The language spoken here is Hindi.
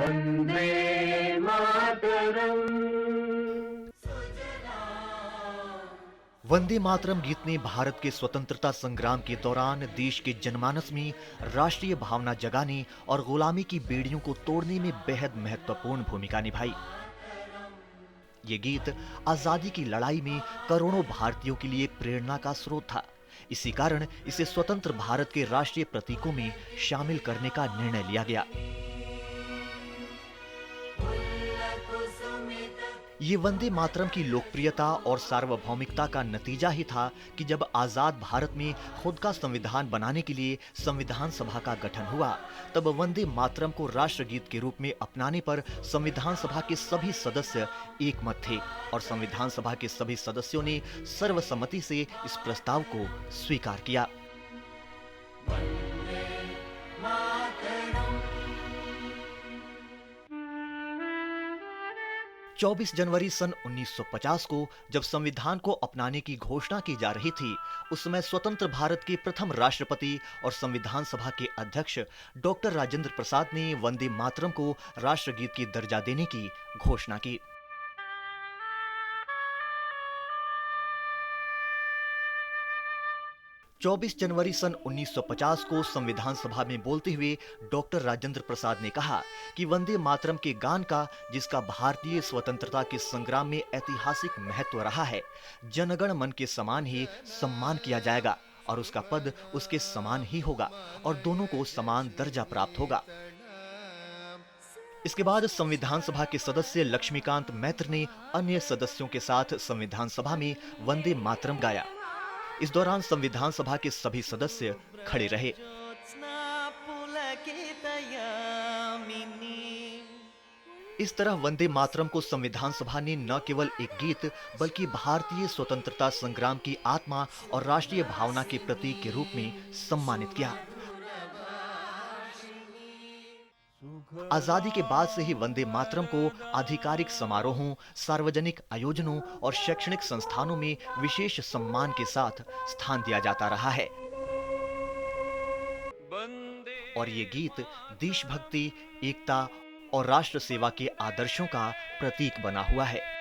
वंदे मातरम। वंदे मातरम गीत ने भारत के स्वतंत्रता संग्राम के दौरान देश के जनमानस में राष्ट्रीय भावना जगाने और गुलामी की बेड़ियों को तोड़ने में बेहद महत्वपूर्ण भूमिका निभाई। ये गीत आजादी की लड़ाई में करोड़ों भारतीयों के लिए प्रेरणा का स्रोत था। इसी कारण इसे स्वतंत्र भारत के राष्ट्रीय प्रतीकों में शामिल करने का निर्णय लिया गया। ये वंदे मातरम की लोकप्रियता और सार्वभौमिकता का नतीजा ही था कि जब आजाद भारत में खुद का संविधान बनाने के लिए संविधान सभा का गठन हुआ, तब वंदे मातरम को राष्ट्रगीत के रूप में अपनाने पर संविधान सभा के सभी सदस्य एकमत थे और संविधान सभा के सभी सदस्यों ने सर्वसम्मति से इस प्रस्ताव को स्वीकार किया। 24 जनवरी सन 1950 को जब संविधान को अपनाने की घोषणा की जा रही थी, उस समय स्वतंत्र भारत के प्रथम राष्ट्रपति और संविधान सभा के अध्यक्ष डॉक्टर राजेंद्र प्रसाद ने वंदे मातरम को राष्ट्रगीत की दर्जा देने की घोषणा की। 24 जनवरी सन 1950 को संविधान सभा में बोलते हुए डॉक्टर राजेंद्र प्रसाद ने कहा कि वंदे मातरम के गान का, जिसका भारतीय स्वतंत्रता के संग्राम में ऐतिहासिक महत्व रहा है, जनगण मन के समान ही सम्मान किया जाएगा और उसका पद उसके समान ही होगा और दोनों को समान दर्जा प्राप्त होगा। इसके बाद संविधान सभा के सदस्य लक्ष्मीकांत मैत्र ने अन्य सदस्यों के साथ संविधान सभा में वंदे मातरम गाया। इस दौरान संविधान सभा के सभी सदस्य खड़े रहे। इस तरह वंदे मातरम को संविधान सभा ने न केवल एक गीत बल्कि भारतीय स्वतंत्रता संग्राम की आत्मा और राष्ट्रीय भावना के प्रतीक के रूप में सम्मानित किया। आजादी के बाद से ही वंदे मातरम को आधिकारिक समारोहों, सार्वजनिक आयोजनों और शैक्षणिक संस्थानों में विशेष सम्मान के साथ स्थान दिया जाता रहा है। और ये गीत देशभक्ति, एकता और राष्ट्र सेवा के आदर्शों का प्रतीक बना हुआ है।